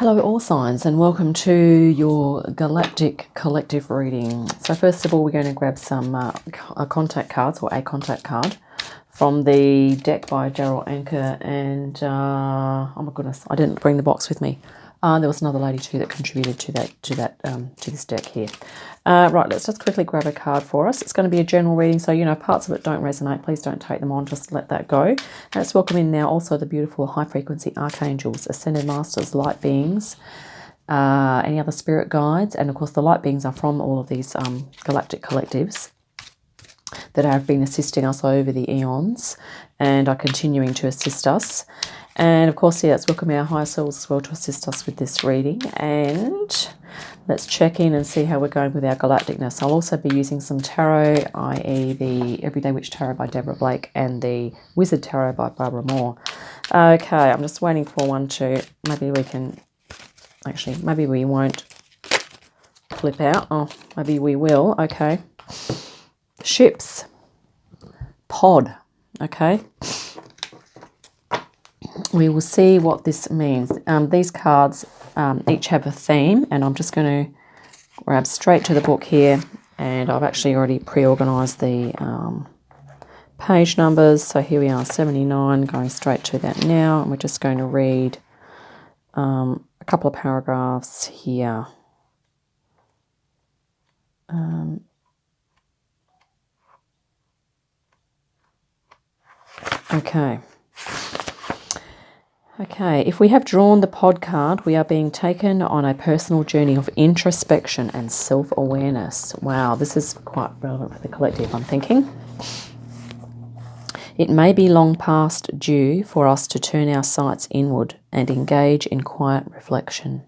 Hello all signs and welcome to your Galactic Collective reading. So first of all we're going to grab some contact cards or a contact card from the deck by Daryl Anchor and oh my goodness, I didn't bring the box with me. There was another lady too that contributed to this deck here. Right, let's just quickly grab a card for us. It's going to be a general reading, so you know parts of it don't resonate. Please don't take them on. Just let that go. And let's welcome in now also the beautiful high frequency archangels, ascended masters, light beings, any other spirit guides, and of course the light beings are from all of these galactic collectives that have been assisting us over the eons and are continuing to assist us. And of course, yeah, let's welcome our higher selves as well to assist us with this reading. And let's check in and see how we're going with our galacticness. I'll also be using some tarot, i.e. the Everyday Witch Tarot by Deborah Blake and the Wizard Tarot by Barbara Moore. Okay, I'm just waiting for one to, maybe we can, actually, maybe we won't flip out. Oh, maybe we will. Okay. Ships. Pod. Okay. We will see what this means. These cards each have a theme, and I'm just going to grab straight to the book here, and I've actually already pre-organised the page numbers. So here we are, 79, going straight to that now, and we're just going to read a couple of paragraphs here. Okay, if we have drawn the pod card, we are being taken on a personal journey of introspection and self-awareness. Wow, this is quite relevant for the collective, I'm thinking. It may be long past due for us to turn our sights inward and engage in quiet reflection.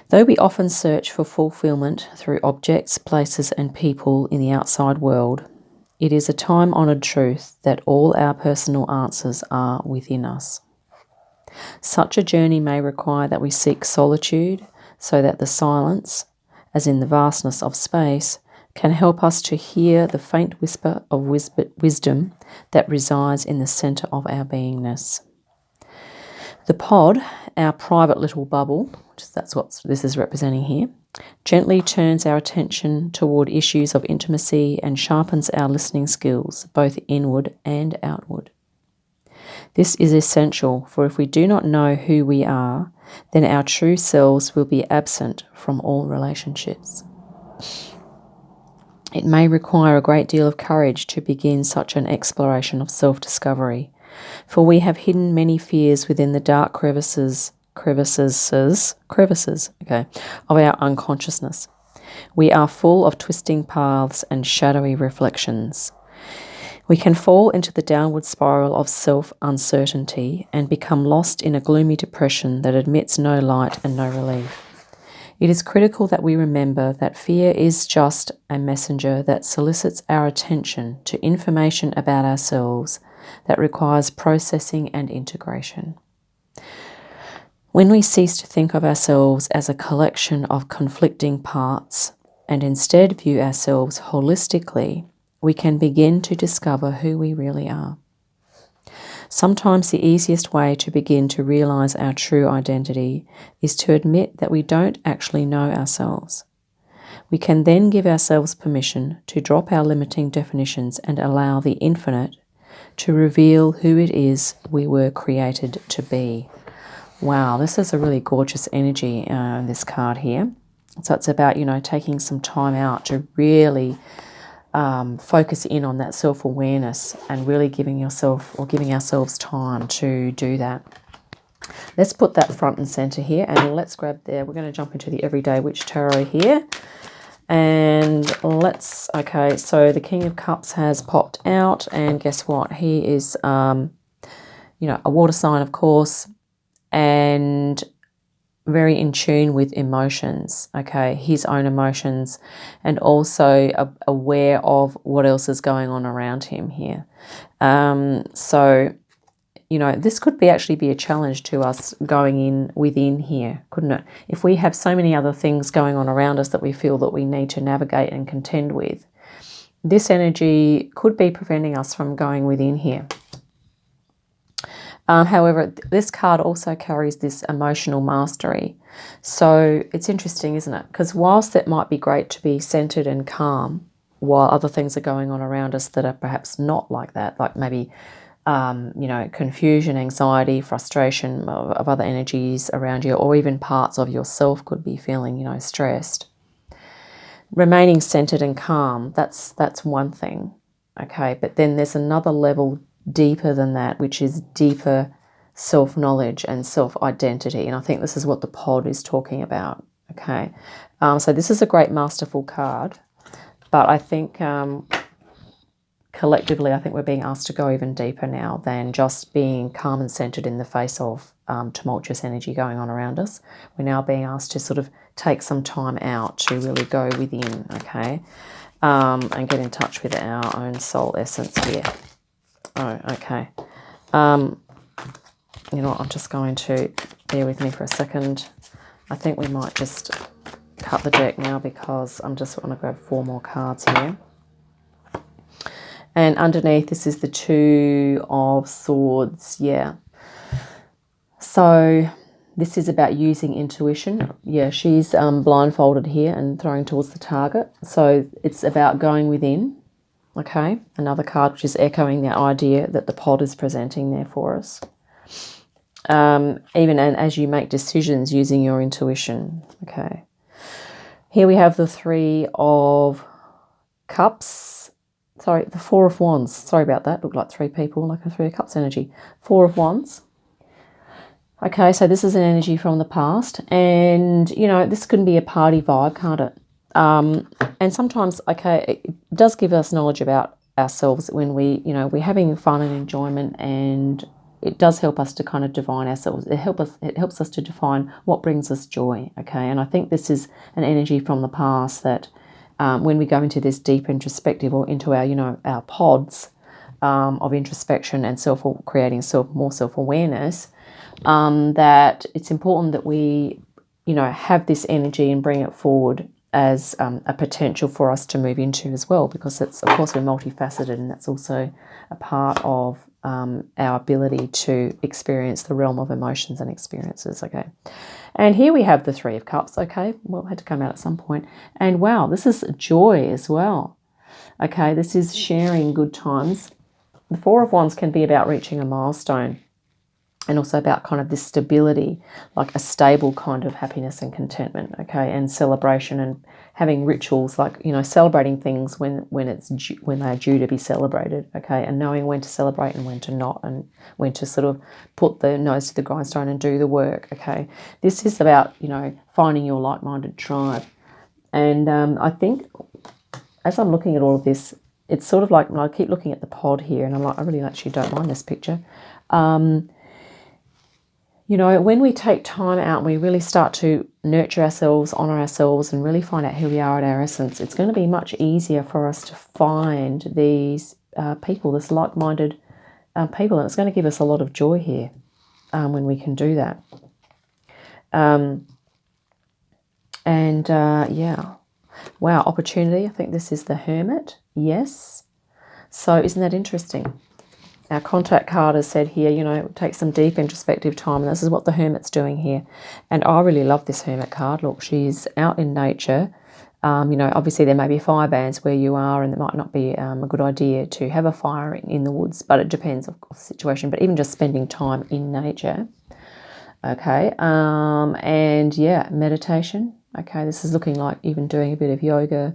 Though we often search for fulfillment through objects, places, and people in the outside world, it is a time-honoured truth that all our personal answers are within us. Such a journey may require that we seek solitude so that the silence, as in the vastness of space, can help us to hear the faint whisper of wisdom that resides in the centre of our beingness. The pod, our private little bubble, that's what this is representing here, gently turns our attention toward issues of intimacy and sharpens our listening skills, both inward and outward. This is essential, for if we do not know who we are, then our true selves will be absent from all relationships. It may require a great deal of courage to begin such an exploration of self-discovery, for we have hidden many fears within the dark crevices of our unconsciousness. We are full of twisting paths and shadowy reflections. We can fall into the downward spiral of self-uncertainty and become lost in a gloomy depression that admits no light and no relief. It is critical that we remember that fear is just a messenger that solicits our attention to information about ourselves that requires processing and integration. When we cease to think of ourselves as a collection of conflicting parts and instead view ourselves holistically, we can begin to discover who we really are. Sometimes the easiest way to begin to realize our true identity is to admit that we don't actually know ourselves. We can then give ourselves permission to drop our limiting definitions and allow the infinite to reveal who it is we were created to be. Wow, this is a really gorgeous energy in this card here. So it's about, you know, taking some time out to really focus in on that self-awareness and really giving ourselves time to do that. Let's put that front and center here, and let's grab there. We're going to jump into the Everyday Witch Tarot here. And okay, so the King of Cups has popped out, and guess what? He is, a water sign, of course, and very in tune with emotions, okay, his own emotions, and also aware of what else is going on around him here. So, you know, this could actually be a challenge to us going in within here, couldn't it? If we have so many other things going on around us that we feel that we need to navigate and contend with, this energy could be preventing us from going within here. However, this card also carries this emotional mastery. So it's interesting, isn't it? Because whilst it might be great to be centered and calm while other things are going on around us that are perhaps not like that, like maybe, confusion, anxiety, frustration of other energies around you, or even parts of yourself could be feeling, stressed. Remaining centered and calm, that's one thing, okay? But then there's another level deeper than that, which is deeper self-knowledge and self-identity. And I think this is what the pod is talking about, okay? So this is a great masterful card, but I think collectively, I think we're being asked to go even deeper now than just being calm and centered in the face of tumultuous energy going on around us. We're now being asked to sort of take some time out to really go within, okay, and get in touch with our own soul essence here. Oh, okay. You know what, I'm just going to, bear with me for a second. I think we might just cut the deck now because I'm just going to grab 4 more cards here. And underneath, this is the 2 of Swords, yeah. So this is about using intuition. Yeah, she's blindfolded here and throwing towards the target. So it's about going within, okay? Another card which is echoing the idea that the pod is presenting there for us. Even as you make decisions using your intuition, okay? Here we have the 3 of Cups. Sorry, the 4 of Wands. Sorry about that. Looked like 3 people, like a 3 of Cups energy. 4 of Wands. Okay, so this is an energy from the past. And, this can be a party vibe, can't it? And sometimes, okay, it does give us knowledge about ourselves when we're having fun and enjoyment, and it does help us to kind of define ourselves. It helps us to define what brings us joy, okay? And I think this is an energy from the past that when we go into this deep introspective or into our, our pods of introspection and creating more self-awareness, that it's important that we, have this energy and bring it forward as a potential for us to move into as well, because it's, of course, we're multifaceted, and that's also a part of our ability to experience the realm of emotions and experiences, okay? And here we have the 3 of Cups, okay? Well, it had to come out at some point. And wow, this is joy as well, okay? This is sharing good times. The 4 of Wands can be about reaching a milestone, and also about kind of this stability, like a stable kind of happiness and contentment, okay, and celebration, and having rituals, like, celebrating things when they are due to be celebrated, okay, and knowing when to celebrate and when to not, and when to sort of put the nose to the grindstone and do the work, okay. This is about, finding your like-minded tribe. And I think as I'm looking at all of this, it's sort of like, I keep looking at the pod here, and I'm like, I really actually don't mind this picture. When we take time out and we really start to nurture ourselves, honour ourselves, and really find out who we are at our essence, it's going to be much easier for us to find these people, this like-minded people, and it's going to give us a lot of joy here when we can do that. Yeah. Wow, opportunity. I think this is the Hermit. Yes. So isn't that interesting? Our contact card has said here, take some deep introspective time, and this is what the Hermit's doing here. And I really love this Hermit card. Look, she's out in nature. Obviously there may be fire bans where you are, and it might not be a good idea to have a fire in the woods, but it depends of the situation. But even just spending time in nature, okay. And yeah, meditation. Okay, this is looking like even doing a bit of yoga,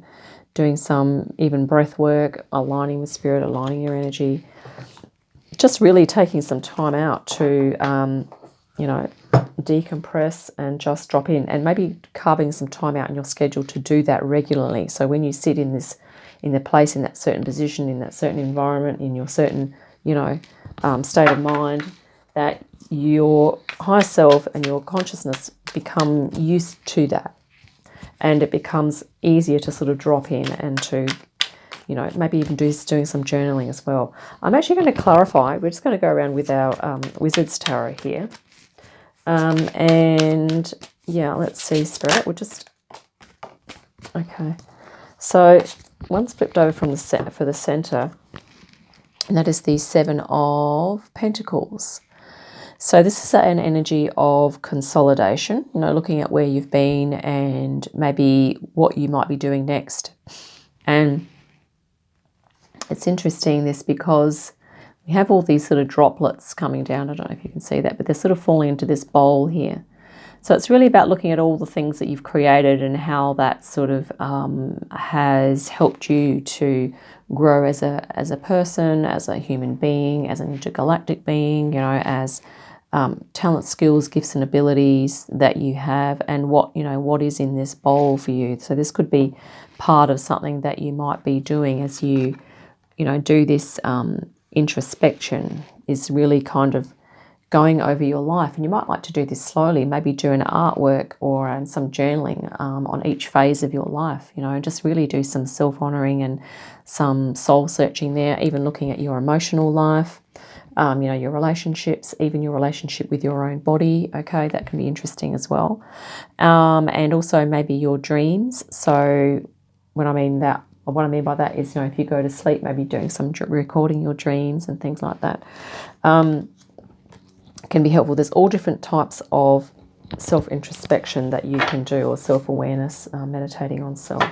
doing some even breath work, aligning with spirit, aligning your energy. Just really taking some time out to, decompress and just drop in, and maybe carving some time out in your schedule to do that regularly. So when you sit in the place, in that certain position, in that certain environment, in your certain, state of mind, that your higher self and your consciousness become used to that, and it becomes easier to sort of drop in and to, maybe even doing some journaling as well. I'm actually going to clarify. We're just going to go around with our Wizard's Tarot here. And yeah, let's see, Spirit. We'll just... Okay. So one's flipped over from for the center, and that is the 7 of Pentacles. So this is an energy of consolidation, you know, looking at where you've been and maybe what you might be doing next. And it's interesting this because we have all these sort of droplets coming down. I don't know if you can see that, but they're sort of falling into this bowl here. So it's really about looking at all the things that you've created and how that sort of has helped you to grow as a person, as a human being, as an intergalactic being, you know, as talent, skills, gifts and abilities that you have, and what, you know, what is in this bowl for you. So this could be part of something that you might be doing as you know, do this introspection, is really kind of going over your life. And you might like to do this slowly, maybe do an artwork or some journaling on each phase of your life, you know, and just really do some self-honoring and some soul searching there, even looking at your emotional life, you know, your relationships, even your relationship with your own body. Okay, that can be interesting as well. And also maybe your dreams. So what I mean by that is, you know, if you go to sleep, maybe doing some recording your dreams and things like that. Can be helpful. There's all different types of self-introspection that you can do, or self-awareness, meditating on self.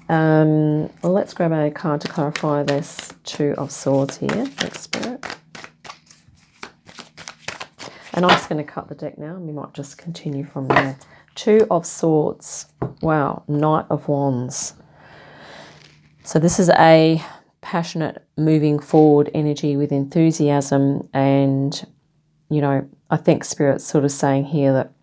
Well, let's grab a card to clarify this Two of Swords here. Thanks, Spirit. And I'm just going to cut the deck now, and we might just continue from there. Two of Swords. Wow. Knight of Wands. So this is a passionate, moving forward energy with enthusiasm, and, you know, I think Spirit's sort of saying here that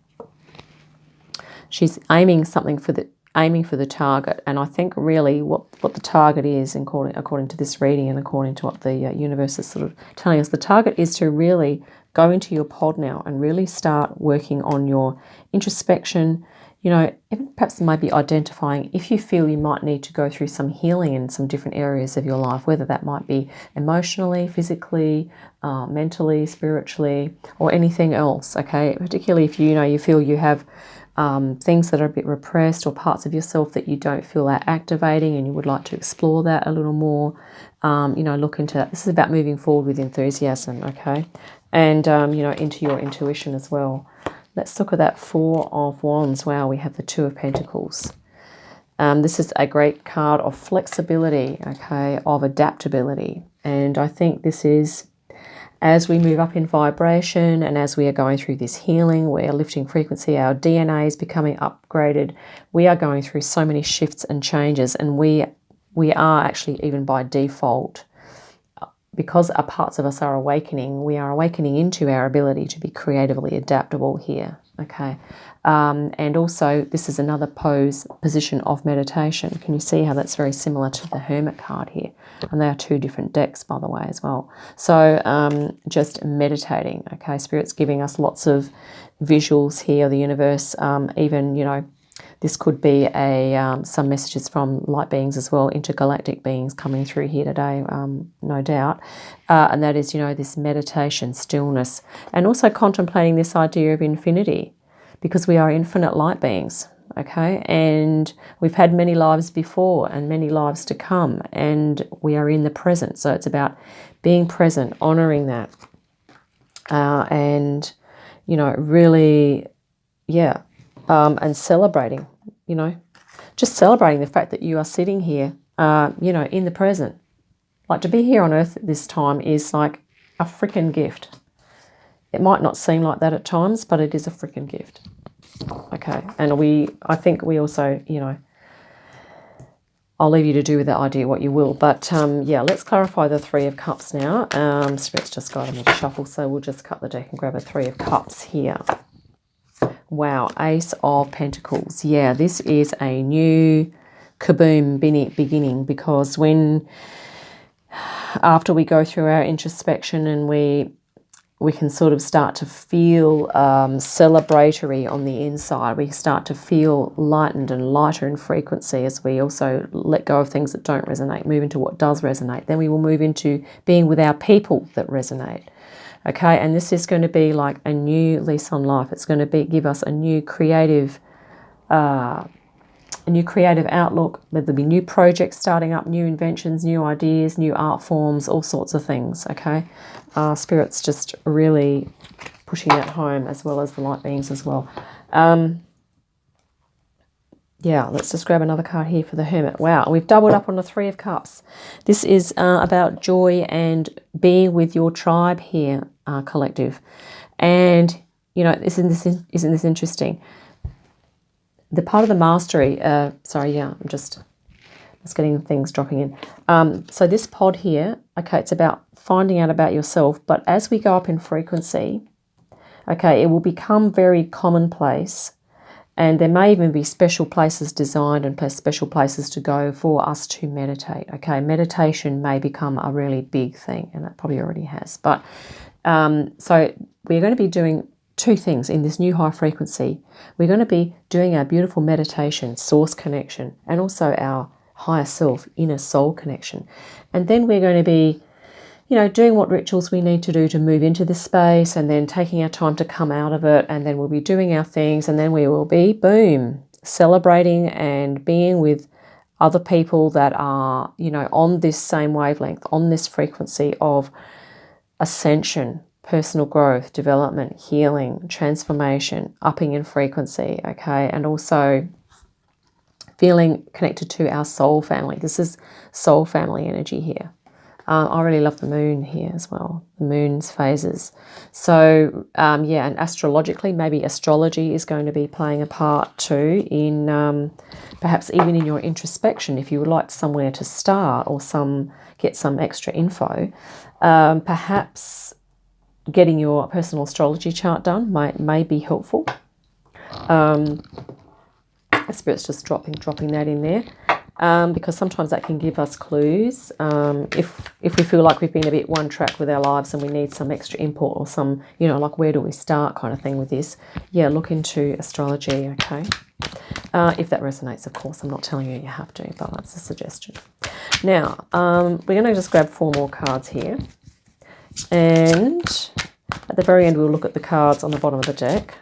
she's aiming for the target. And I think really what the target is, according to this reading and according to what the universe is sort of telling us, the target is to really go into your pod now and really start working on your introspection. You know, even perhaps maybe identifying if you feel you might need to go through some healing in some different areas of your life, whether that might be emotionally, physically, mentally, spiritually, or anything else, okay? Particularly if you feel you have things that are a bit repressed, or parts of yourself that you don't feel are activating and you would like to explore that a little more, you know, look into that. This is about moving forward with enthusiasm, okay? And, you know, into your intuition as well. Let's look at that Four of Wands. Wow, we have the Two of Pentacles. This is a great card of flexibility, okay, of adaptability. And I think this is, as we move up in vibration and as we are going through this healing, we're lifting frequency, our DNA is becoming upgraded. We are going through so many shifts and changes, and we are actually, even by default, because our parts of us are awakening, we are awakening into our ability to be creatively adaptable here, okay? And also, this is another position of meditation. Can you see how that's very similar to the Hermit card here? And they are two different decks, by the way, as well. So just meditating, okay? Spirit's giving us lots of visuals here, the universe, even, you know, this could be some messages from light beings as well, intergalactic beings coming through here today, no doubt. And that is, you know, this meditation, stillness, and also contemplating this idea of infinity, because we are infinite light beings, okay? And we've had many lives before and many lives to come, and we are in the present. So it's about being present, honoring that, and, you know, really, yeah, and celebrating, you know, just celebrating the fact that you are sitting here, you know, in the present. Like, to be here on earth at this time is like a freaking gift. It might not seem like that at times, but it is a freaking gift. Okay, and I think we also, you know, I'll leave you to do with that idea what you will. But yeah, let's clarify the Three of Cups now. Spirit's just guided me to shuffle, so we'll just cut the deck and grab a Three of Cups here. Wow, Ace of Pentacles. Yeah, this is a new kaboom beginning, because after we go through our introspection and we can sort of start to feel celebratory on the inside. We start to feel lightened and lighter in frequency as we also let go of things that don't resonate, move into what does resonate. Then we will move into being with our people that resonate. Okay, and this is going to be like a new lease on life. It's going to give us a new creative outlook. There'll be new projects starting up, new inventions, new ideas, new art forms, all sorts of things, okay? Spirit's just really pushing that home, as well as the light beings as well. Yeah, let's just grab another card here for the Hermit. Wow, we've doubled up on the Three of Cups. This is about joy and being with your tribe here, collective. And, you know, isn't this interesting? The part of the mastery, I'm just getting things dropping in. So this pod here, okay, it's about finding out about yourself. But as we go up in frequency, okay, it will become very commonplace. And there may even be special places designed and special places to go for us to meditate. Okay, meditation may become a really big thing, and that probably already has. But so we're going to be doing two things in this new high frequency. We're going to be doing our beautiful meditation, source connection, and also our higher self, inner soul connection. And then we're going to be, you know, doing what rituals we need to do to move into this space, and then taking our time to come out of it, and then we'll be doing our things, and then we will be, boom, celebrating and being with other people that are, you know, on this same wavelength, on this frequency of ascension, personal growth, development, healing, transformation, upping in frequency, okay, and also feeling connected to our soul family. This is soul family energy here. I really love the moon here as well, the moon's phases. So, yeah, and astrologically, maybe astrology is going to be playing a part too in perhaps even in your introspection, if you would like somewhere to start or get some extra info. Perhaps getting your personal astrology chart done may be helpful. Spirit's just dropping that in there. Because sometimes that can give us clues. If we feel like we've been a bit one track with our lives and we need some extra input or some, you know, like where do we start kind of thing with this, yeah, look into astrology, okay? If that resonates, of course. I'm not telling you have to, but that's a suggestion. Now, we're going to just grab 4 more cards here. And at the very end, we'll look at the cards on the bottom of the deck.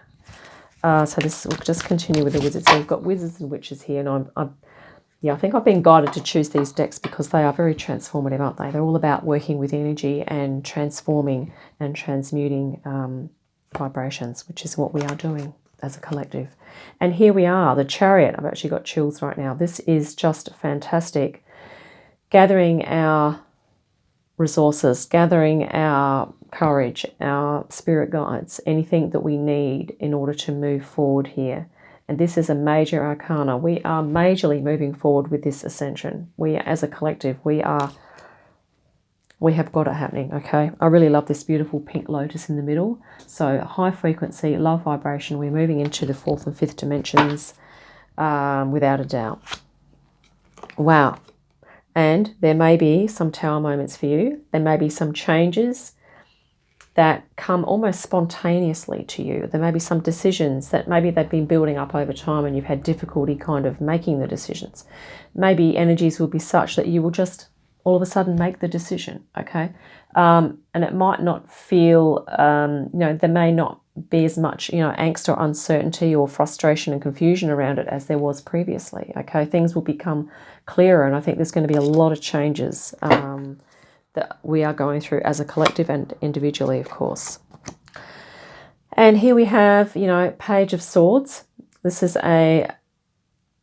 So this will just continue with the wizards. So we've got wizards and witches here, and I think I've been guided to choose these decks because they are very transformative, aren't they? They're all about working with energy and transforming and transmuting vibrations, which is what we are doing as a collective. And here we are, the Chariot. I've actually got chills right now. This is just fantastic. Gathering our resources, gathering our courage, our spirit guides, anything that we need in order to move forward here. And this is a major arcana. We are majorly moving forward with this ascension. We, as a collective, we have got it happening, okay? I really love this beautiful pink lotus in the middle. So high frequency, love vibration. We're moving into the 4th and 5th dimensions without a doubt. Wow. And there may be some tower moments for you. There may be some changes that come almost spontaneously to you. There may be some decisions that maybe they've been building up over time and you've had difficulty kind of making the decisions. Maybe energies will be such that you will just all of a sudden make the decision, okay? And it might not feel, you know, there may not be as much, you know, angst or uncertainty or frustration and confusion around it as there was previously, okay? Things will become clearer, and I think there's going to be a lot of changes that we are going through as a collective and individually, of course. And here we have, you know, Page of Swords. This is a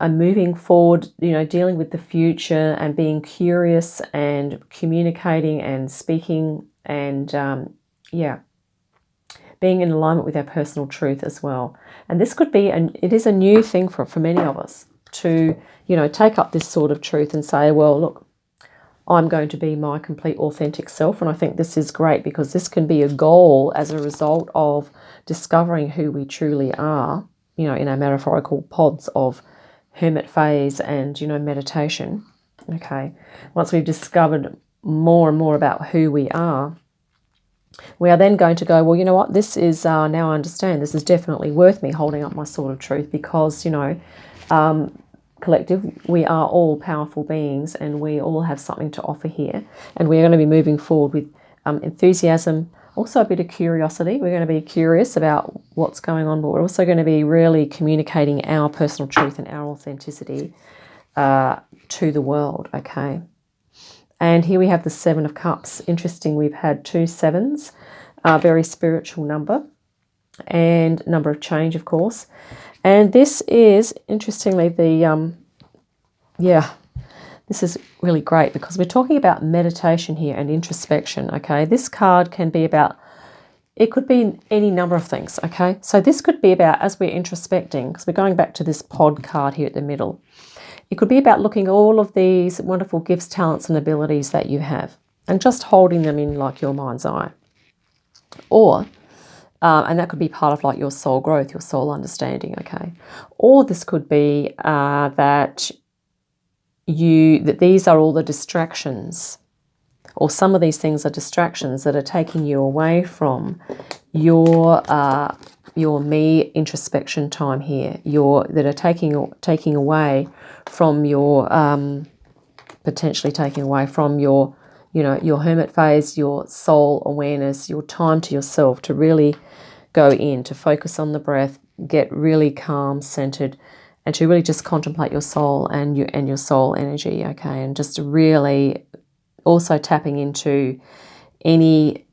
moving forward, you know, dealing with the future and being curious and communicating and speaking and, being in alignment with our personal truth as well. And this could be, it is a new thing for many of us to, you know, take up this sort of truth and say, well, look, I'm going to be my complete authentic self. And I think this is great because this can be a goal as a result of discovering who we truly are, you know, in our metaphorical pods of hermit phase and, you know, meditation. Okay. Once we've discovered more and more about who we are then going to go, well, you know what, this is, now I understand, this is definitely worth me holding up my sword of truth because, you know, collective, we are all powerful beings and we all have something to offer here, and we're going to be moving forward with enthusiasm, also a bit of curiosity. We're going to be curious about what's going on, but we're also going to be really communicating our personal truth and our authenticity to the world, okay? And here we have the 7 of Cups. Interesting, we've had 2 7s, a very spiritual number. and number of change, of course. And this is, interestingly, this is really great because we're talking about meditation here and introspection, okay? This card can be about, it could be any number of things, okay? So this could be about, as we're introspecting, because we're going back to this pod card here at the middle, it could be about looking at all of these wonderful gifts, talents, and abilities that you have and just holding them in like your mind's eye. Or, and that could be part of like your soul growth, your soul understanding, okay? Or this could be that these are all the distractions, or some of these things are distractions that are taking you away from your me introspection time here. That are taking away from your potentially taking away from your your hermit phase, your soul awareness, your time to yourself to really go in, to focus on the breath, get really calm, centered, and to really just contemplate your soul and your soul energy, okay? And just really also tapping into any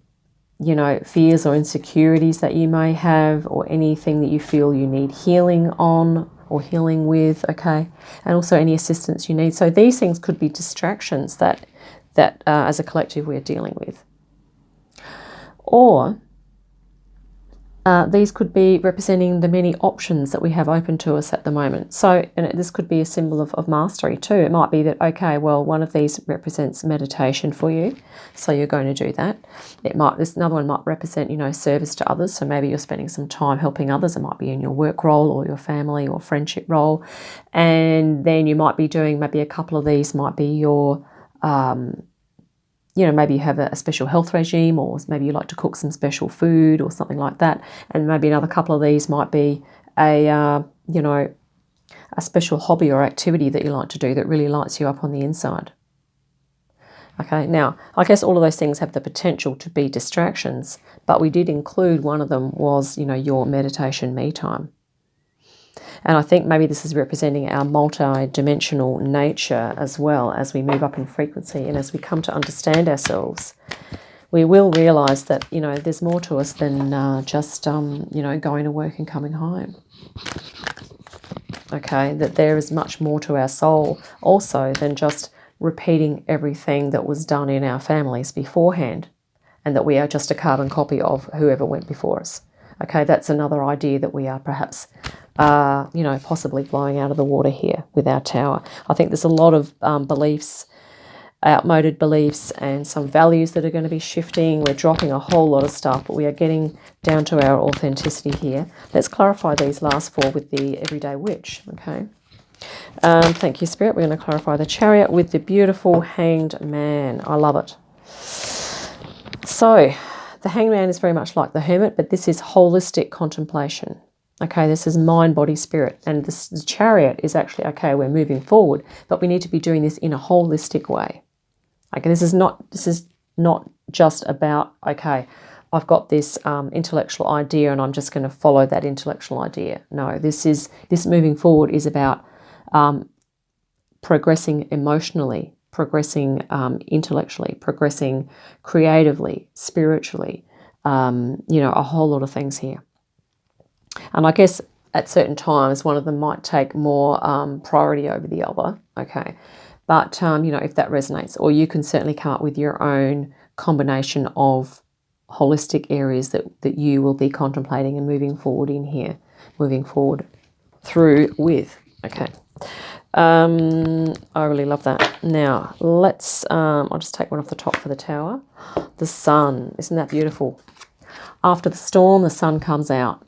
fears or insecurities that you may have, or anything that you feel you need healing on or healing with, okay? And also any assistance you need. So these things could be distractions that as a collective we're dealing with. Or these could be representing the many options that we have open to us at the moment. So, and this could be a symbol of mastery too. It might be that, okay, well, one of these represents meditation for you, so you're going to do that. Another one might represent, service to others. So maybe you're spending some time helping others. It might be in your work role or your family or friendship role. And then you might be doing, maybe a couple of these might be your maybe you have a special health regime, or maybe you like to cook some special food or something like that. And maybe another couple of these might be a special hobby or activity that you like to do that really lights you up on the inside. Okay, now, I guess all of those things have the potential to be distractions, but we did include one of them was, your meditation me time. And I think maybe this is representing our multi-dimensional nature as well as we move up in frequency and as we come to understand ourselves. We will realise that, there's more to us than just, going to work and coming home. Okay, that there is much more to our soul also than just repeating everything that was done in our families beforehand, and that we are just a carbon copy of whoever went before us. Okay, that's another idea that we are perhaps possibly blowing out of the water here with our tower. I think there's a lot of beliefs, outmoded beliefs, and some values that are going to be shifting. We're dropping a whole lot of stuff, but we are getting down to our authenticity here. Let's clarify these last four with the Everyday Witch, okay? Thank you, Spirit. We're going to clarify the Chariot with the beautiful Hanged Man. I love it. So, the Hanged Man is very much like the Hermit, but this is holistic contemplation. Okay, this is mind, body, spirit. And the Chariot is actually, okay, we're moving forward, but we need to be doing this in a holistic way. Okay, this is not just about, okay, I've got this intellectual idea and I'm just going to follow that intellectual idea. No, this moving forward is about progressing emotionally, progressing intellectually, progressing creatively, spiritually, a whole lot of things here. And I guess at certain times, one of them might take more priority over the other, okay? But, if that resonates, or you can certainly come up with your own combination of holistic areas that you will be contemplating and moving forward in here, moving forward through with, okay? I really love that. Now, let's, I'll just take one off the top for the tower. The sun, isn't that beautiful? After the storm, the sun comes out.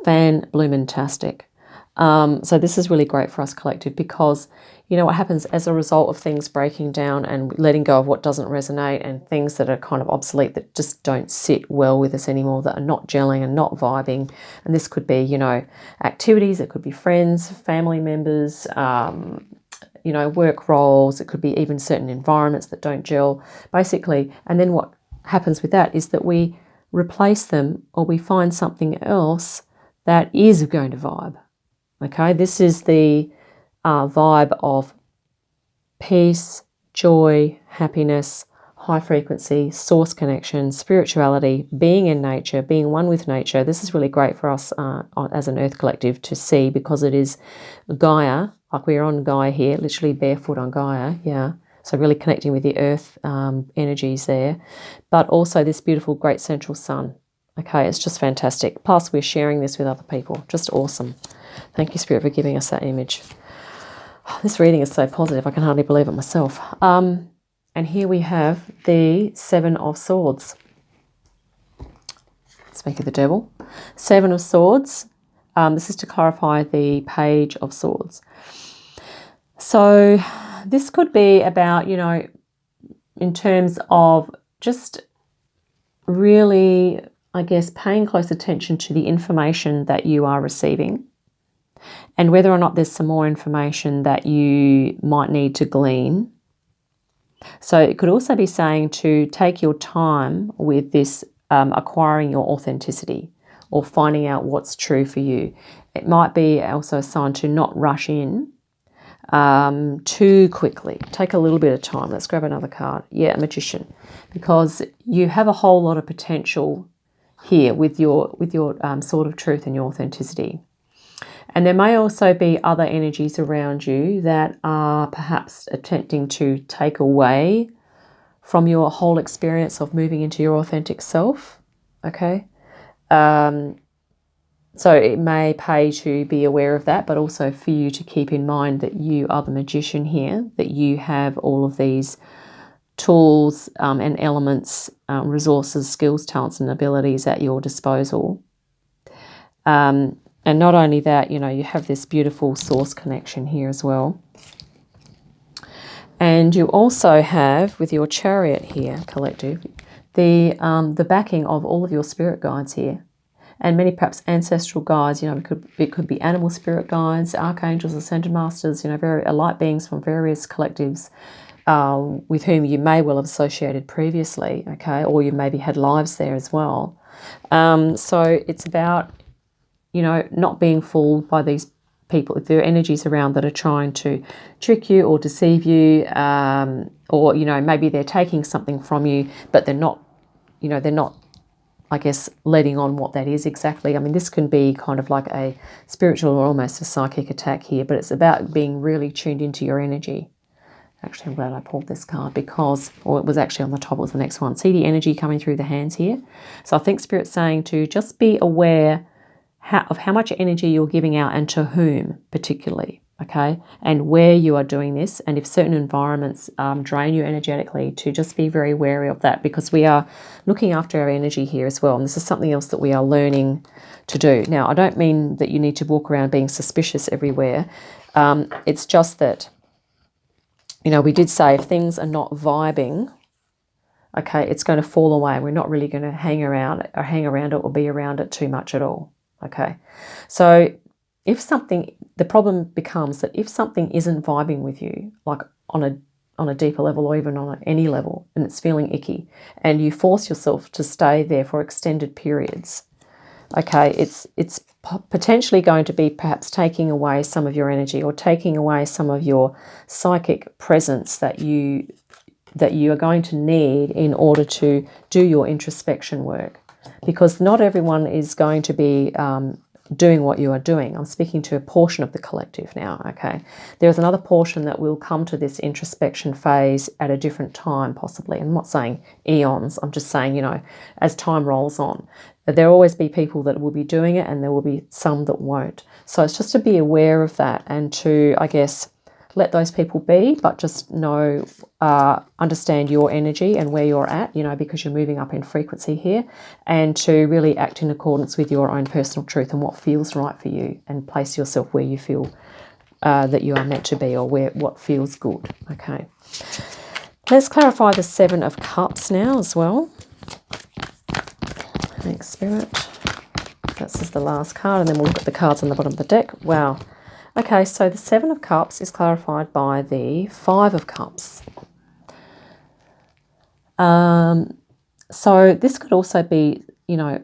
Fan-bloomin-tastic. So this is really great for us collective because, what happens as a result of things breaking down and letting go of what doesn't resonate and things that are kind of obsolete that just don't sit well with us anymore, that are not gelling and not vibing. And this could be, activities, it could be friends, family members, work roles, it could be even certain environments that don't gel, basically. And then what happens with that is that we replace them or we find something else that is going to vibe. Okay, this is the vibe of peace, joy, happiness, high frequency, source connection, spirituality, being in nature, being one with nature. This is really great for us as an Earth Collective to see, because it is Gaia, like we're on Gaia here, literally barefoot on Gaia, yeah. So really connecting with the Earth energies there, but also this beautiful great central sun. Okay, it's just fantastic. Plus we're sharing this with other people. Just awesome. Thank you, Spirit, for giving us that image. This reading is so positive, I can hardly believe it myself. And here we have the Seven of Swords. Speak of the devil. Seven of Swords. This is to clarify the Page of Swords. So this could be about, you know, in terms of just really, I guess, paying close attention to the information that you are receiving, and whether or not there's some more information that you might need to glean. So it could also be saying to take your time with this, acquiring your authenticity or finding out what's true for you. It might be also a sign to not rush in too quickly. Take a little bit of time. Let's grab another card. Yeah, Magician, because you have a whole lot of potential here with your sword of truth and your authenticity. And there may also be other energies around you that are perhaps attempting to take away from your whole experience of moving into your authentic self, okay? So it may pay to be aware of that, but also for you to keep in mind that you are the magician here, that you have all of these tools and elements, resources, skills, talents, and abilities at your disposal. And not only that, you know, you have this beautiful source connection here as well. And you also have, with your Chariot here, Collective, the backing of all of your spirit guides here. And many perhaps ancestral guides, you know, it could be animal spirit guides, archangels, ascended masters, you know, very light beings from various collectives with whom you may well have associated previously, okay, or you maybe had lives there as well. So it's about, you know, not being fooled by these people. If there are energies around that are trying to trick you or deceive you, or, you know, maybe they're taking something from you, but they're not, you know, they're not, I guess, letting on what that is exactly. I mean, this can be kind of like a spiritual or almost a psychic attack here, but it's about being really tuned into your energy. Actually, I'm glad I pulled this card because, or it was actually on the top, it was the next one. See the energy coming through the hands here? So I think Spirit's saying to just be aware of how much energy you're giving out and to whom particularly, okay? And where you are doing this, and if certain environments drain you energetically, to just be very wary of that, because we are looking after our energy here as well. And this is something else that we are learning to do. Now, I don't mean that you need to walk around being suspicious everywhere. It's just that, you know, we did say if things are not vibing, okay, it's going to fall away. We're not really going to hang around it or be around it too much at all. Okay, so if something, the problem becomes that if something isn't vibing with you, like on a deeper level or even on any level, and it's feeling icky, and you force yourself to stay there for extended periods, okay, it's potentially going to be perhaps taking away some of your energy or taking away some of your psychic presence that you are going to need in order to do your introspection work. Because not everyone is going to be doing what you are doing. I'm speaking to a portion of the collective now, okay? There's another portion that will come to this introspection phase at a different time, possibly. I'm not saying eons. I'm just saying, you know, as time rolls on. There will always be people that will be doing it, and there will be some that won't. So it's just to be aware of that and to, I guess, let those people be, but just know, understand your energy and where you're at, you know, because you're moving up in frequency here, and to really act in accordance with your own personal truth and what feels right for you, and place yourself where you feel that you are meant to be, or what feels good. Okay. Let's clarify the Seven of Cups now as well. Thanks, Spirit. This is the last card, and then we'll look at the cards on the bottom of the deck. Wow. Okay, so the Seven of Cups is clarified by the Five of Cups. So this could also be, you know,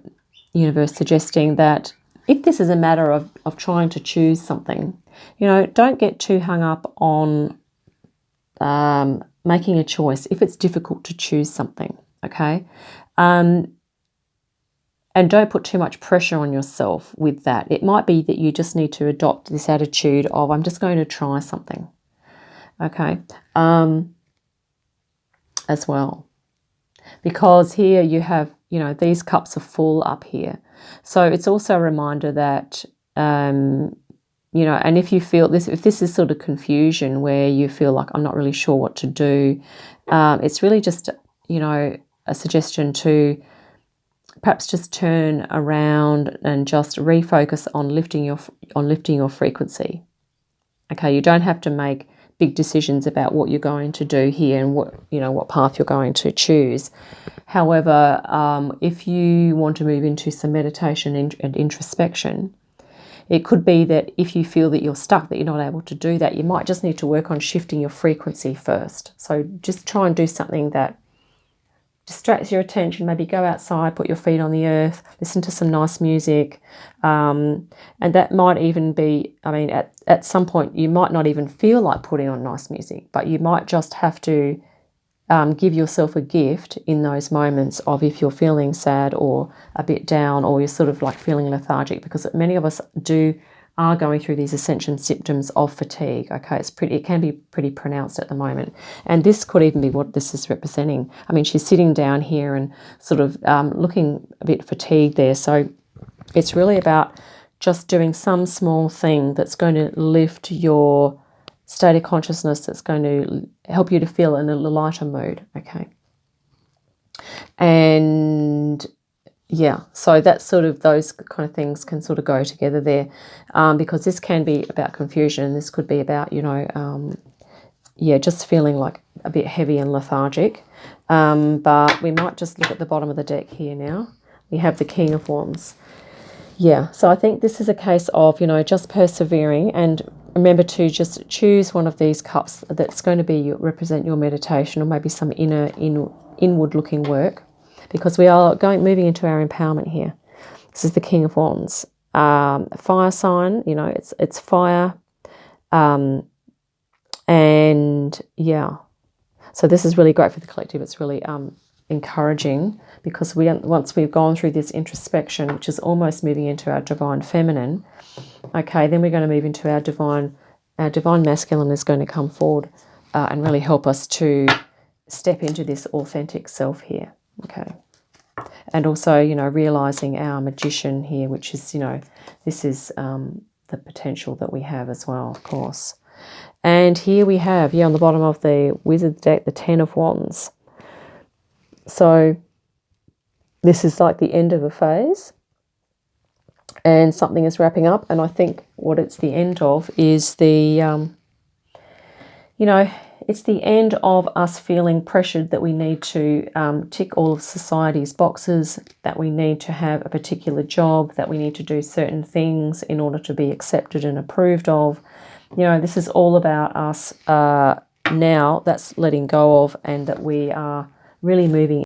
universe suggesting that if this is a matter of trying to choose something, you know, don't get too hung up on making a choice, if it's difficult to choose something, okay? And don't put too much pressure on yourself with that. It might be that you just need to adopt this attitude of, I'm just going to try something, okay, as well. Because here you have, you know, these cups are full up here. So it's also a reminder that, you know, and if you feel this, if this is sort of confusion where you feel like I'm not really sure what to do, it's really just, you know, a suggestion to perhaps just turn around and just refocus on lifting your frequency. Okay, you don't have to make big decisions about what you're going to do here and what path you're going to choose. However, if you want to move into some meditation and introspection, it could be that if you feel that you're stuck, that you're not able to do that, you might just need to work on shifting your frequency first. So just try and do something that distracts your attention. Maybe go outside, put your feet on the earth, listen to some nice music. And that might even be, I mean, at some point you might not even feel like putting on nice music, but you might just have to give yourself a gift in those moments of, if you're feeling sad or a bit down, or you're sort of like feeling lethargic, because many of us are going through these ascension symptoms of fatigue. Okay, it can be pretty pronounced at the moment, and this could even be what this is representing. I mean, she's sitting down here and sort of looking a bit fatigued there. So it's really about just doing some small thing that's going to lift your state of consciousness, that's going to help you to feel in a lighter mood. Okay, and yeah, so that's sort of, those kind of things can sort of go together there, because this can be about confusion. This could be about, you know, just feeling like a bit heavy and lethargic. But we might just look at the bottom of the deck here now. We have the King of Wands. Yeah, so I think this is a case of, you know, just persevering, and remember to just choose one of these cups that's going to be represent your meditation, or maybe some inward looking work, because we are moving into our empowerment here. This is the King of Wands, fire sign. You know, it's fire, and yeah. So this is really great for the collective. It's really encouraging, because once we've gone through this introspection, which is almost moving into our divine feminine, okay, then we're going to move into our divine masculine is going to come forward and really help us to step into this authentic self here. Okay, and also, you know, realizing our magician here, which is, you know, this is the potential that we have as well, of course. And here we have, on the bottom of the Wizard deck, the Ten of Wands. So this is like the end of a phase, and something is wrapping up. And I think what it's the end of is the, you know, it's the end of us feeling pressured that we need to tick all of society's boxes, that we need to have a particular job, that we need to do certain things in order to be accepted and approved of. You know, this is all about us now. That's letting go of, and that we are really moving